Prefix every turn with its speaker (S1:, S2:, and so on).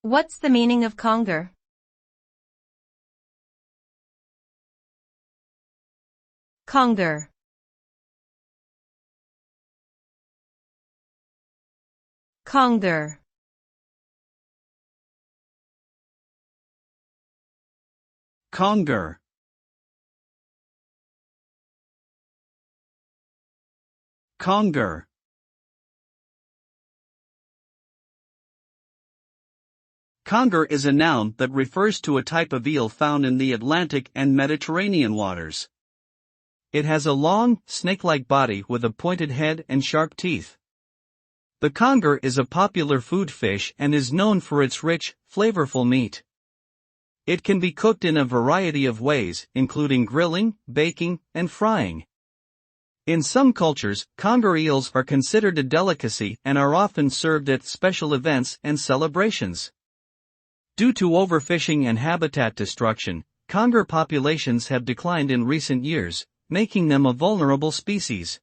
S1: What's the meaning of conger? Conger. Conger.
S2: Conger. Conger. Conger is a noun that refers to a type of eel found in the Atlantic and Mediterranean waters. It has a long, snake-like body with a pointed head and sharp teeth. The conger is a popular food fish and is known for its rich, flavorful meat. It can be cooked in a variety of ways, including grilling, baking, and frying. In some cultures, conger eels are considered a delicacy and are often served at special events and celebrations. Due to overfishing and habitat destruction, conger populations have declined in recent years, making them a vulnerable species.